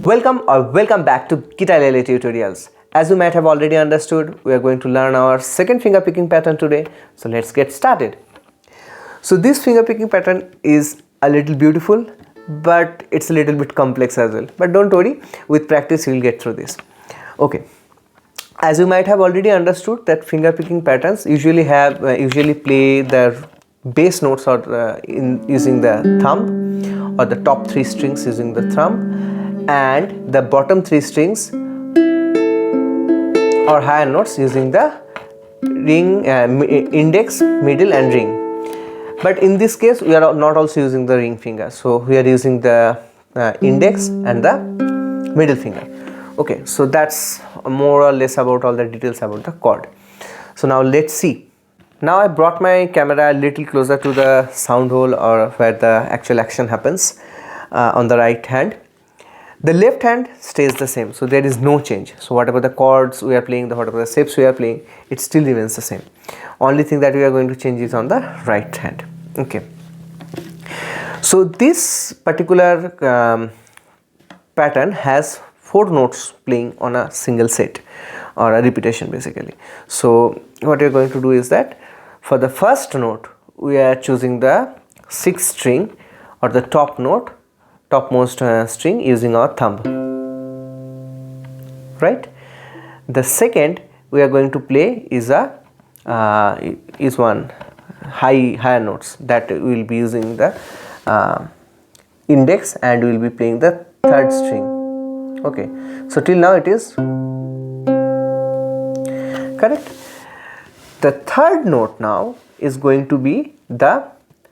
Welcome back to Guitalele tutorials. As you might have already understood, we are going to learn our second finger picking pattern today. So let's get started. So this finger picking pattern is a little beautiful, but it's a little bit complex as well. But don't worry, with practice you will get through this. Okay. As you might have already understood that finger picking patterns usually play the bass notes using the thumb, or the top 3 strings using the thumb, and the bottom 3 strings or higher notes using the ring, index, middle and ring. But in this case we are not also using the ring finger, so we are using the index and the middle finger. Okay, so that's more or less about all the details about the chord. So now let's see. Now I brought my camera a little closer to the sound hole, or where the actual action happens, on the right hand. The left hand stays the same, so there is no change. So whatever the chords we are playing, whatever the shapes we are playing, it still remains the same. Only thing that we are going to change is on the right hand. Okay. So this particular pattern has 4 notes playing on a single set, or a repetition basically. So what we are going to do is that for the first note we are choosing the 6th string, or the topmost string, using our thumb, right? The second we are going to play is one higher notes, that we will be using the index, and we will be playing the 3rd string. Okay, so till now it is correct. The 3rd note now is going to be the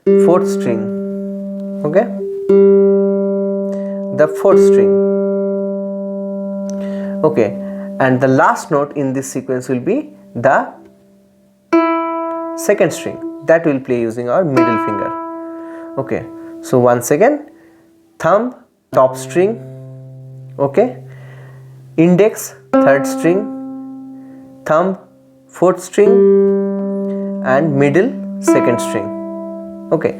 4th string. Okay, the 4th string. Okay, and the last note in this sequence will be the 2nd string, that we will play using our middle finger. Okay, so once again, thumb, top string, okay, index, 3rd string, thumb, 4th string, and middle, 2nd string. Okay,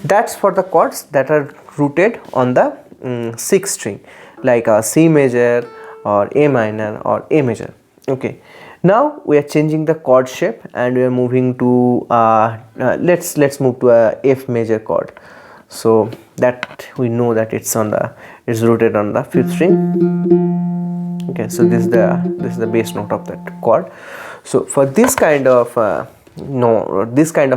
that's for the chords that are rooted on the 6th string, like a C major or A minor or A major. Okay, now we are changing the chord shape, and we are moving to let's move to a F major chord. So that we know that it's rooted on the 5th string. Okay, so this is the bass note of that chord. So for this kind of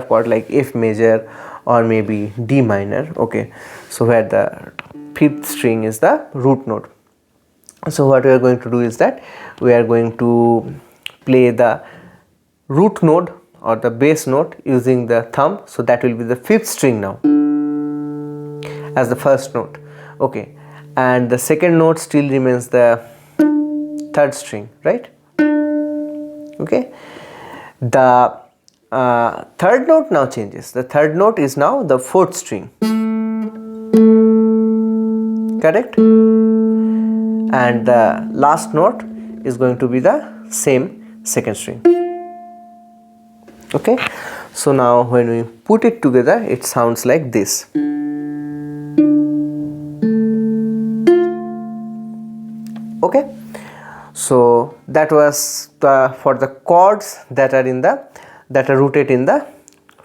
chord, like F major or maybe D minor, okay, so where the 5th string is the root note. So what we are going to do is that we are going to play the root note or the bass note using the thumb, so that will be the 5th string now as the first note. Okay, and the 2nd note still remains the 3rd string, right? Okay, the 3rd note now changes. The 3rd note is now the 4th string, correct? And the last note is going to be the same 2nd string. Okay, so now when we put it together, it sounds like this. Okay, so that was for the chords that are rooted in the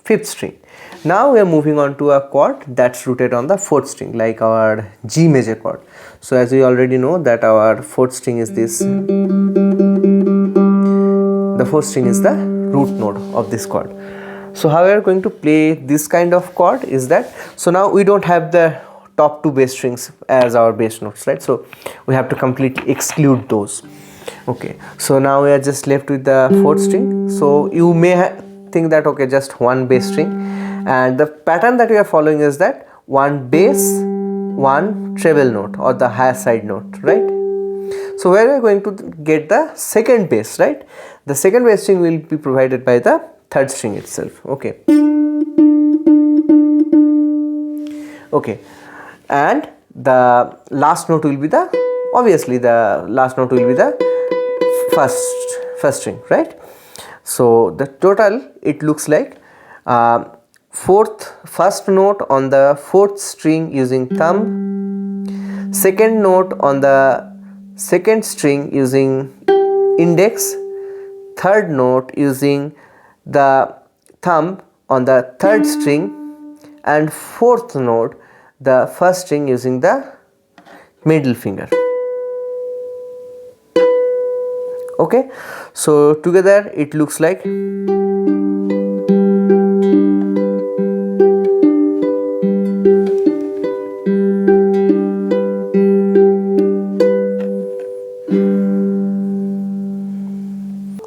5th string. Now we are moving on to a chord that's rooted on the 4th string, like our G major chord. So as we already know that our 4th string is this. The 4th string is the root node of this chord. So how we are going to play this kind of chord is that, so now we don't have the top 2 bass strings as our bass notes, right? So we have to completely exclude those. Okay, so now we are just left with the 4th string. So you may think that, okay, just one bass string, and the pattern that we are following is that one bass, one treble note, or the higher side note, right? So where we are going to get the 2nd bass, right? The 2nd bass string will be provided by the 3rd string itself. Okay, okay, and the last note will be the first string, right? So the total, it looks like first note on the 4th string using thumb, second note on the second string using index, third note using the thumb on the third string, and fourth note the first string using the middle finger. Okay, so together it looks like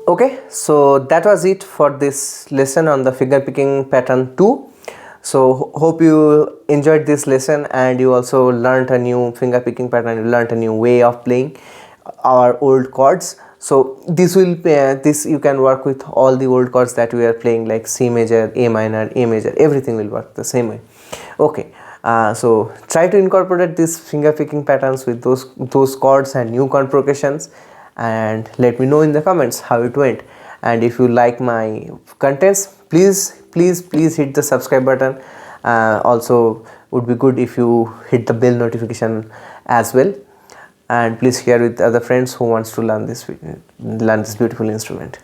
okay. So that was it for this lesson on the finger picking pattern 2. So hope you enjoyed this lesson and you also learned a new finger picking pattern, you learned a new way of playing our old chords. So this you can work with all the old chords that we are playing, like C major, A minor, A major, everything will work the same way. Okay, so try to incorporate these finger picking patterns with those chords and new chord progressions, and let me know in the comments how it went. And if you like my contents, please hit the subscribe button. Also would be good if you hit the bell notification as well, and please share with other friends who wants to learn this beautiful instrument.